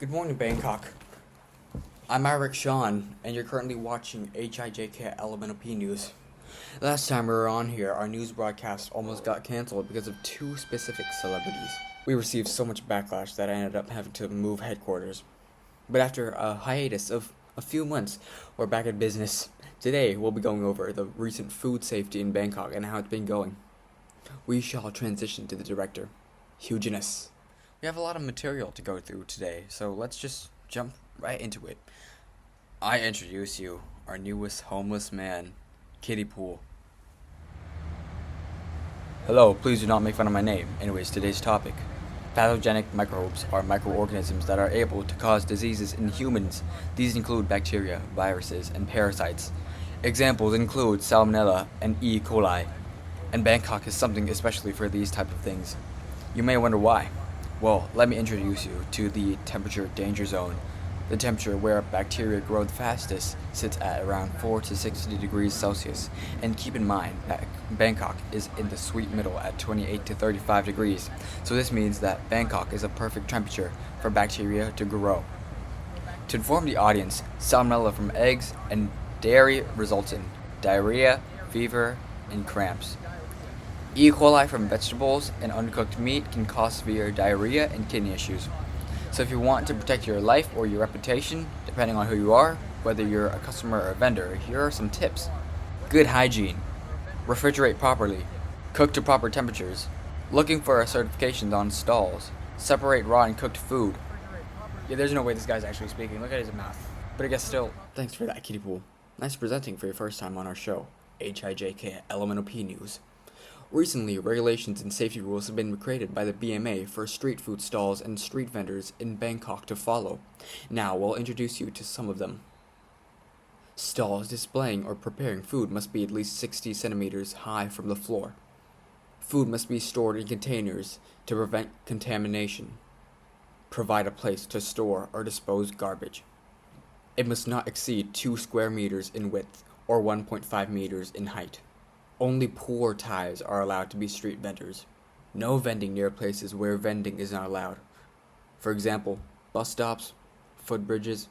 Good morning, Bangkok. I'm Eric Sean, and you're currently watching HIJKLMNOP News. Last time we were on here, our news broadcast almost got cancelled because of two specific celebrities. We received so much backlash that I ended up having to move headquarters. But after a hiatus of a few months, we're back in business. Today, we'll be going over the recent food safety in Bangkok and how it's been going. We shall transition to the director, HIJKLMNOP. We have a lot of material to go through today, so let's just jump right into it. I introduce you, our newest homeless man, Kiddie Pool. Hello, please do not make fun of my name. Anyways, today's topic. Pathogenic microbes are microorganisms that are able to cause diseases in humans. These include bacteria, viruses, and parasites. Examples include Salmonella and E. coli. And Bangkok is something especially for these type of things. You may wonder why. Well, let me introduce you to the temperature danger zone. The temperature where bacteria grow the fastest sits at around 4 to 60 degrees Celsius. And keep in mind that Bangkok is in the sweet middle at 28 to 35 degrees. So this means that Bangkok is a perfect temperature for bacteria to grow. To inform the audience, salmonella from eggs and dairy results in diarrhea, fever, and cramps. E. coli from vegetables and uncooked meat can cause severe diarrhea and kidney issues. So if you want to protect your life or your reputation, depending on who you are, whether you're a customer or a vendor, here are some tips. Good hygiene. Refrigerate properly. Cook to proper temperatures. Looking for certifications on stalls. Separate raw and cooked food. Yeah, there's no way this guy's actually speaking. Look at his mouth. But I guess still. Thanks for that, Kiddie Pool. Nice presenting for your first time on our show, HIJKLMNOP News. Recently, regulations and safety rules have been created by the BMA for street food stalls and street vendors in Bangkok to follow. Now, we'll introduce you to some of them. Stalls displaying or preparing food must be at least 60 centimeters high from the floor. Food must be stored in containers to prevent contamination. Provide a place to store or dispose garbage. It must not exceed 2 square meters in width or 1.5 meters in height. Only poor Thais are allowed to be street vendors. No vending near places where vending is not allowed. For example, bus stops, footbridges,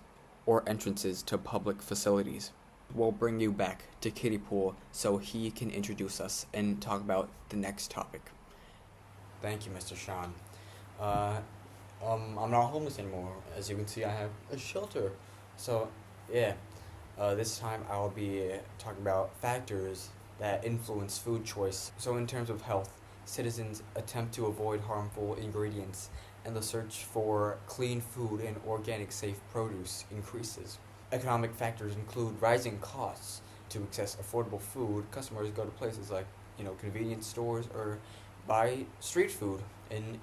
or entrances to public facilities. We'll bring you back to Kiddie Pool so he can introduce us and talk about the next topic. Thank you, Mr. Sean. I'm not homeless anymore. As you can see, I have a shelter. So, yeah, this time I'll be talking about factors that influence food choice. So in terms of health, citizens attempt to avoid harmful ingredients and the search for clean food and organic safe produce increases. Economic factors include rising costs. To access affordable food, customers go to places like, convenience stores or buy street food. In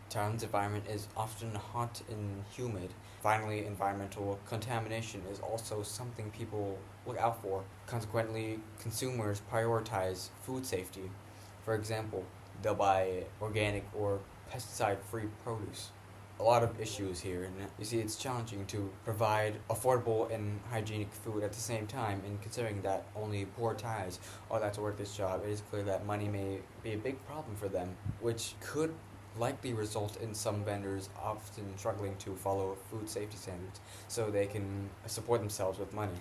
Thailand's environment is often hot and humid. Finally, environmental contamination is also something people look out for. Consequently, consumers prioritize food safety. For example, they'll buy organic or pesticide-free produce. A lot of issues here, and you see it's challenging to provide affordable and hygienic food at the same time, and considering that only poor Thais are allowed to work this job, it is clear that money may be a big problem for them, which could likely result in some vendors often struggling to follow food safety standards so they can support themselves with money.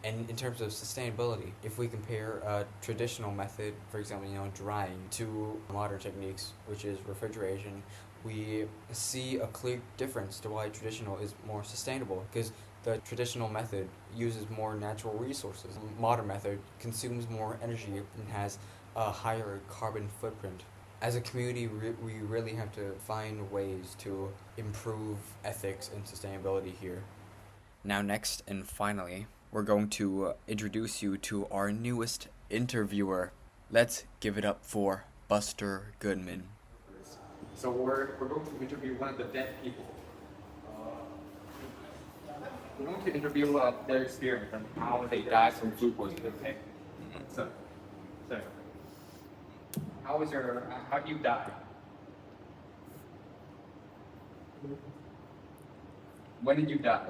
And in terms of sustainability, if we compare a traditional method, for example, drying, to modern techniques, which is refrigeration, we see a clear difference to why traditional is more sustainable, because the traditional method uses more natural resources. The modern method consumes more energy and has a higher carbon footprint. As a community, we really have to find ways to improve ethics and sustainability here. Now next and finally, we're going to introduce you to our newest interviewer. Let's give it up for Buster Goodman. So we're going to interview one of the deaf people. We're going to interview their experience and how they died from food poisoning. Okay. So how do you die? When did you die?